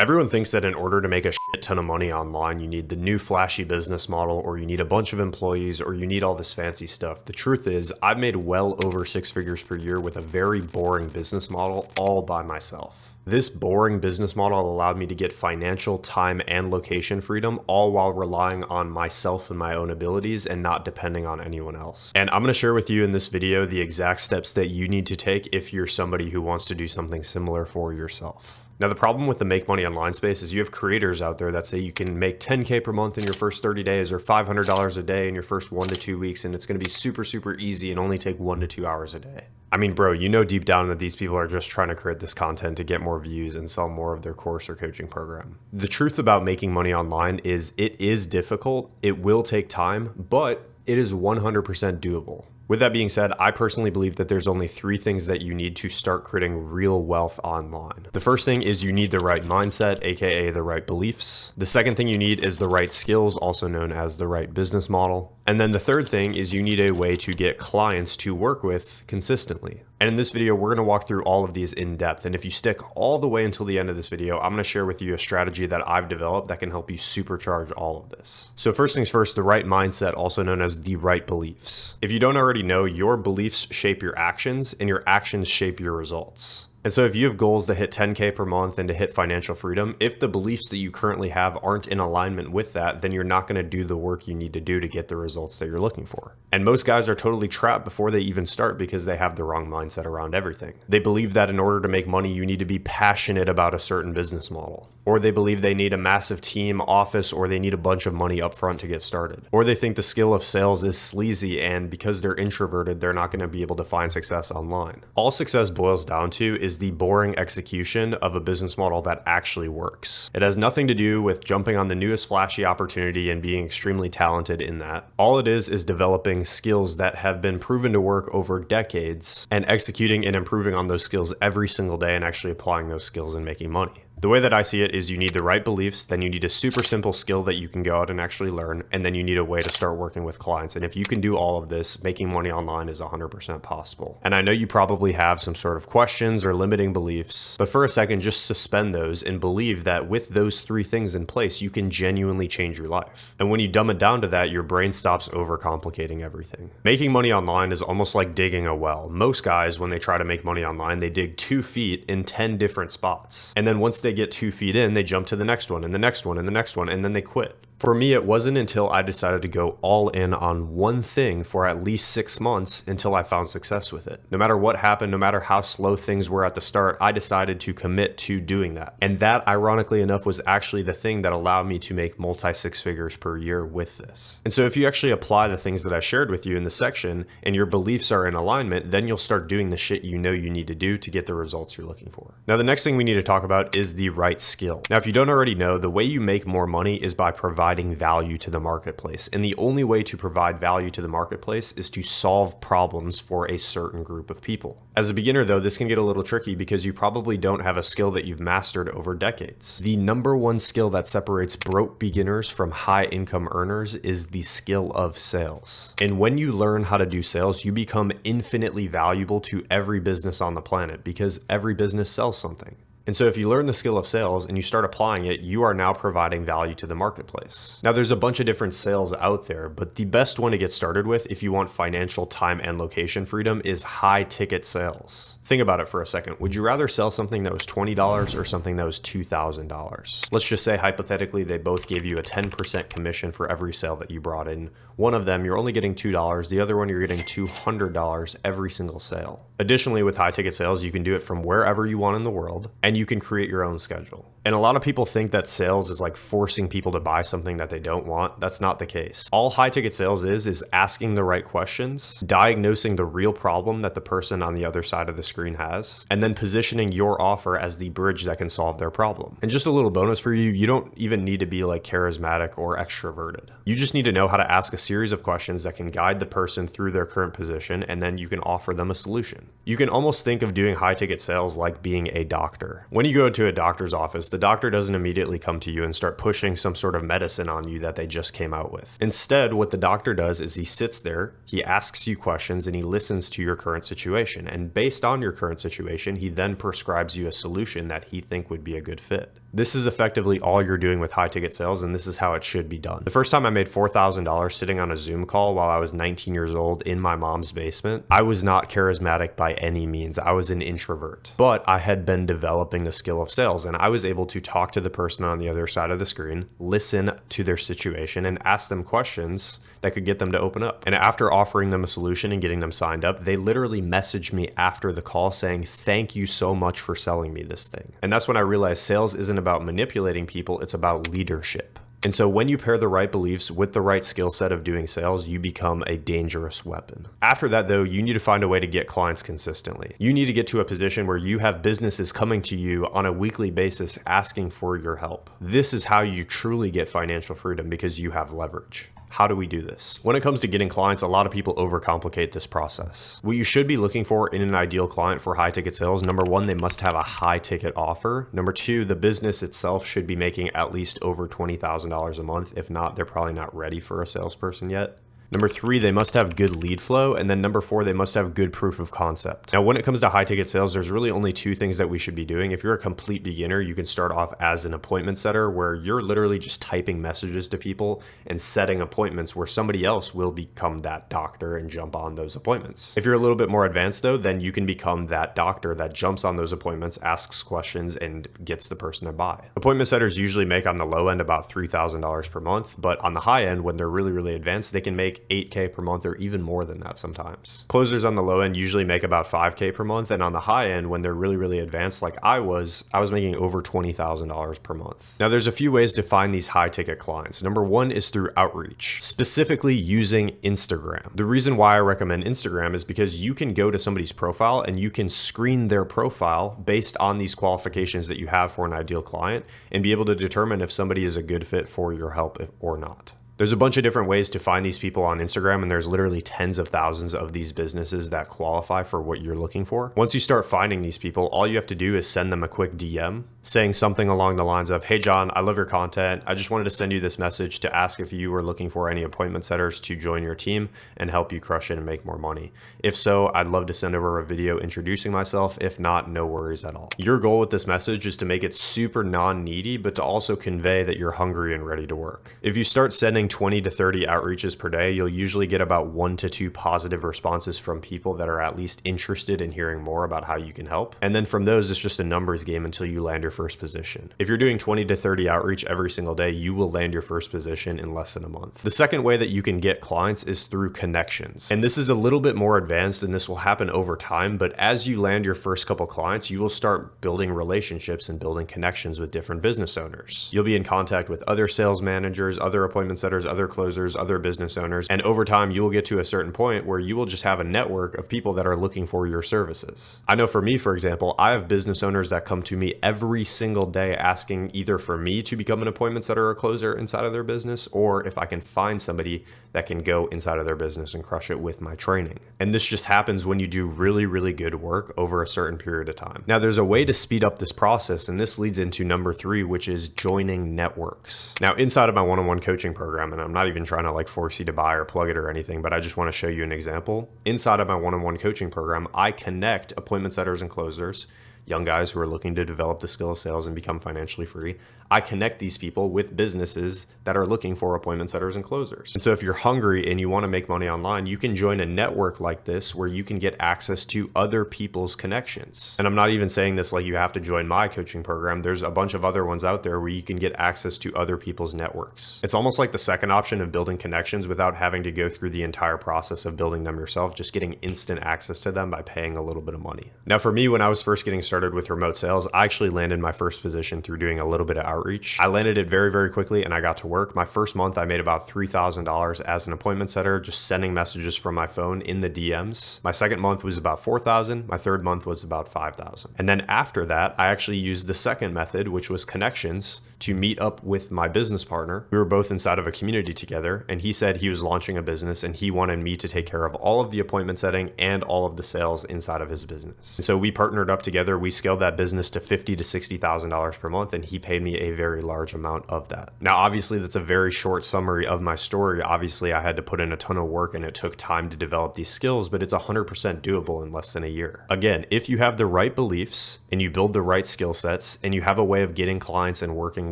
Everyone thinks that in order to make a shit ton of money online, you need the new flashy business model, or you need a bunch of employees, or you need all this fancy stuff. The truth is, I've made well over 6 figures per year with a very boring business model all by myself. This boring business model allowed me to get financial, time, and location freedom, all while relying on myself and my own abilities and not depending on anyone else. And I'm going to share with you in this video the exact steps that you need to take if you're somebody who wants to do something similar for yourself. Now, the problem with the make money online space is you have creators out there that say you can make 10K per month in your first 30 days or $500 a day in your first 1 to 2 weeks, and it's going to be super easy and only take 1 to 2 hours a day. I mean, bro, you know deep down that these people are just trying to create this content to get more views and sell more of their course or coaching program. The truth about making money online is it is difficult, it will take time, but it is 100% doable. With that being said, I personally believe that there's only 3 things that you need to start creating real wealth online. The first thing is you need the right mindset, aka the right beliefs. The second thing you need is the right skills, also known as the right business model. And then the third thing is you need a way to get clients to work with consistently. And in this video, we're going to walk through all of these in depth. And if you stick all the way until the end of this video, I'm going to share with you a strategy that I've developed that can help you supercharge all of this. So first things first, the right mindset, also known as the right beliefs. If you don't already know, your beliefs shape your actions and your actions shape your results. And so if you have goals to hit 10K per month and to hit financial freedom, if the beliefs that you currently have aren't in alignment with that, then you're not going to do the work you need to do to get the results that you're looking for. And most guys are totally trapped before they even start because they have the wrong mindset around everything. They believe that in order to make money, you need to be passionate about a certain business model. Or they believe they need a massive team, office, or they need a bunch of money up front to get started. Or they think the skill of sales is sleazy, and because they're introverted, they're not going to be able to find success online. All success boils down to is the boring execution of a business model that actually works. It has nothing to do with jumping on the newest flashy opportunity and being extremely talented in that. All it is developing skills that have been proven to work over decades and executing and improving on those skills every single day and actually applying those skills and making money. The way that I see it is you need the right beliefs, then you need a super simple skill that you can go out and actually learn, and then you need a way to start working with clients. And if you can do all of this, making money online is 100% possible. And I know you probably have some sort of questions or limiting beliefs, but for a second, just suspend those and believe that with those 3 things in place, you can genuinely change your life. And when you dumb it down to that, your brain stops overcomplicating everything. Making money online is almost like digging a well. Most guys, when they try to make money online, they dig 2 feet in 10 different spots. And then once they get 2 feet in, they jump to the next one and the next one and the next one, and then they quit. For me, it wasn't until I decided to go all in on one thing for at least 6 months until I found success with it. No matter what happened, no matter how slow things were at the start, I decided to commit to doing that. And that, ironically enough, was actually the thing that allowed me to make multi-6 figures per year with this. And so if you actually apply the things that I shared with you in the section and your beliefs are in alignment, then you'll start doing the shit you know you need to do to get the results you're looking for. Now, the next thing we need to talk about is the right skill. Now, if you don't already know, the way you make more money is by providing value to the marketplace. And the only way to provide value to the marketplace is to solve problems for a certain group of people. As a beginner though, this can get a little tricky because you probably don't have a skill that you've mastered over decades. The number one skill that separates broke beginners from high income earners is the skill of sales. And when you learn how to do sales, you become infinitely valuable to every business on the planet because every business sells something. And so if you learn the skill of sales and you start applying it, you are now providing value to the marketplace. Now, there's a bunch of different sales out there, but the best one to get started with if you want financial, time, and location freedom is high ticket sales. Think about it for a second. Would you rather sell something that was $20 or something that was $2,000? Let's just say hypothetically they both gave you a 10% commission for every sale that you brought in. One of them, you're only getting $2. The other one, you're getting $200 every single sale. Additionally, with high ticket sales, you can do it from wherever you want in the world, and you can create your own schedule. And a lot of people think that sales is like forcing people to buy something that they don't want. That's not the case. All high ticket sales is asking the right questions, diagnosing the real problem that the person on the other side of the screen has, and then positioning your offer as the bridge that can solve their problem. And just a little bonus for you, you don't even need to be like charismatic or extroverted. You just need to know how to ask a series of questions that can guide the person through their current position, and then you can offer them a solution. You can almost think of doing high ticket sales like being a doctor. When you go to a doctor's office, the doctor doesn't immediately come to you and start pushing some sort of medicine on you that they just came out with. Instead, what the doctor does is he sits there, he asks you questions, and he listens to your current situation. And based on your current situation, he then prescribes you a solution that he thinks would be a good fit. This is effectively all you're doing with high ticket sales, and this is how it should be done. The first time I made $4,000 sitting on a Zoom call while I was 19 years old in my mom's basement, I was not charismatic by any means. I was an introvert, but I had been developing the skill of sales, and I was able to talk to the person on the other side of the screen, listen to their situation, and ask them questions that could get them to open up. And after offering them a solution and getting them signed up, they literally messaged me after the call saying, "Thank you so much for selling me this thing." And that's when I realized sales isn't about manipulating people, it's about leadership. And so when you pair the right beliefs with the right skill set of doing sales, you become a dangerous weapon. After that though, you need to find a way to get clients consistently. You need to get to a position where you have businesses coming to you on a weekly basis asking for your help. This is how you truly get financial freedom, because you have leverage. How do we do this? When it comes to getting clients, a lot of people overcomplicate this process. What you should be looking for in an ideal client for high ticket sales, number one, they must have a high ticket offer. Number two, the business itself should be making at least over $20,000 a month. If not, they're probably not ready for a salesperson yet. Number three, they must have good lead flow. And then number four, they must have good proof of concept. Now, when it comes to high ticket sales, there's really only two things that we should be doing. If you're a complete beginner, you can start off as an appointment setter where you're literally just typing messages to people and setting appointments where somebody else will become that doctor and jump on those appointments. If you're a little bit more advanced though, then you can become that doctor that jumps on those appointments, asks questions, and gets the person to buy. Appointment setters usually make on the low end about $3,000 per month, but on the high end, when they're really, really advanced, they can make $8K per month or even more than that sometimes. Closers on the low end usually make about $5K per month, and on the high end, when they're really, really advanced like I was making over $20,000 per month. Now there's a few ways to find these high ticket clients. Number one is through outreach, specifically using Instagram. The reason why I recommend Instagram is because you can go to somebody's profile and you can screen their profile based on these qualifications that you have for an ideal client and be able to determine if somebody is a good fit for your help or not. There's a bunch of different ways to find these people on Instagram, and there's literally tens of thousands of these businesses that qualify for what you're looking for. Once you start finding these people, all you have to do is send them a quick DM saying something along the lines of, "Hey John, I love your content. I just wanted to send you this message to ask if you were looking for any appointment setters to join your team and help you crush it and make more money. If so, I'd love to send over a video introducing myself. If not, no worries at all." Your goal with this message is to make it super non-needy, but to also convey that you're hungry and ready to work. If you start sending 20 to 30 outreaches per day, you'll usually get about 1 to 2 positive responses from people that are at least interested in hearing more about how you can help. And then from those, it's just a numbers game until you land your first position. If you're doing 20 to 30 outreach every single day, you will land your first position in less than a month. The second way that you can get clients is through connections. And this is a little bit more advanced and this will happen over time, but as you land your first couple clients, you will start building relationships and building connections with different business owners. You'll be in contact with other sales managers, other appointment setters, other closers, other business owners, and over time you will get to a certain point where you will just have a network of people that are looking for your services. I know for me, for example, I have business owners that come to me every single day asking either for me to become an appointment setter or closer inside of their business, or if I can find somebody that can go inside of their business and crush it with my training. And this just happens when you do really, really good work over a certain period of time. Now there's a way to speed up this process, and this leads into number 3, which is joining networks. Now inside of my one-on-one coaching program, and I'm not even trying to like force you to buy or plug it or anything, but I just want to show you an example. Inside of my one-on-one coaching program, I connect appointment setters and closers, young guys who are looking to develop the skill of sales and become financially free. I connect these people with businesses that are looking for appointment setters and closers. And so if you're hungry and you want to make money online, you can join a network like this where you can get access to other people's connections. And I'm not even saying this like you have to join my coaching program. There's a bunch of other ones out there where you can get access to other people's networks. It's almost like the second option of building connections without having to go through the entire process of building them yourself, just getting instant access to them by paying a little bit of money. Now for me, when I was first getting started with remote sales, I actually landed my first position through doing a little bit of outreach. I landed it very, very quickly and I got to work. My first month, I made about $3,000 as an appointment setter, just sending messages from my phone in the DMs. My second month was about $4,000. My third month was about $5,000. And then after that, I actually used the second method, which was connections, to meet up with my business partner. We were both inside of a community together, and he said he was launching a business and he wanted me to take care of all of the appointment setting and all of the sales inside of his business. And so we partnered up together. we scaled that business to $50,000 to $60,000 per month, and he paid me a very large amount of that. Now, obviously, that's a very short summary of my story. Obviously, I had to put in a ton of work and it took time to develop these skills, but it's 100% doable in less than a year. Again, if you have the right beliefs and you build the right skill sets and you have a way of getting clients and working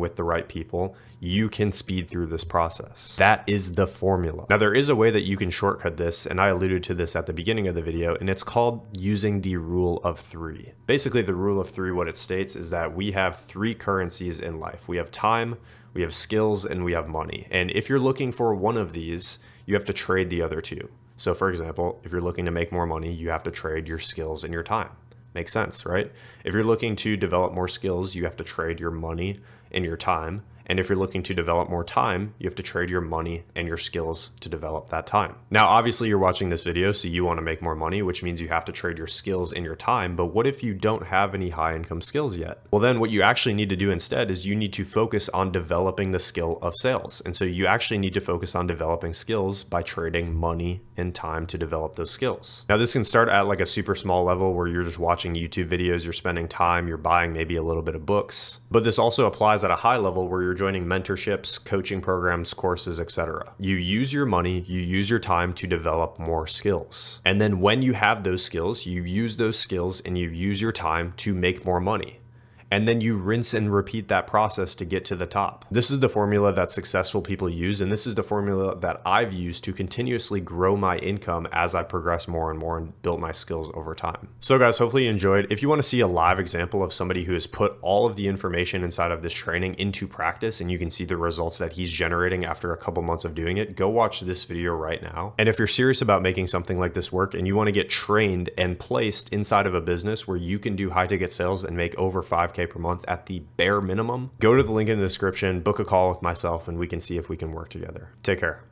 with the right people, you can speed through this process. That is the formula. Now, there is a way that you can shortcut this, and I alluded to this at the beginning of the video, and it's called using the rule of three. Basically, the rule of three, what it states is that we have three currencies in life. We have time, we have skills, and we have money. And if you're looking for one of these, you have to trade the other two. So for example, if you're looking to make more money, you have to trade your skills and your time. Makes sense, right? If you're looking to develop more skills, you have to trade your money and your time. And if you're looking to develop more time, you have to trade your money and your skills to develop that time. Now, obviously you're watching this video, so you want to make more money, which means you have to trade your skills and your time. But what if you don't have any high income skills yet? Well, then what you actually need to do instead is you need to focus on developing the skill of sales. And so you actually need to focus on developing skills by trading money and time to develop those skills. Now, this can start at like a super small level where you're just watching YouTube videos, you're spending time, you're buying maybe a little bit of books. But this also applies at a high level where you're joining mentorships, coaching programs, courses, etc. You use your money, you use your time to develop more skills. And then when you have those skills, you use those skills and you use your time to make more money. And then you rinse and repeat that process to get to the top. This is the formula that successful people use, and this is the formula that I've used to continuously grow my income as I progress more and more and built my skills over time. So guys, hopefully you enjoyed. If you want to see a live example of somebody who has put all of the information inside of this training into practice and you can see the results that he's generating after a couple months of doing it, go watch this video right now. And if you're serious about making something like this work and you want to get trained and placed inside of a business where you can do high ticket sales and make over 5K per month at the bare minimum, go to the link in the description, book a call with myself, and we can see if we can work together. Take care.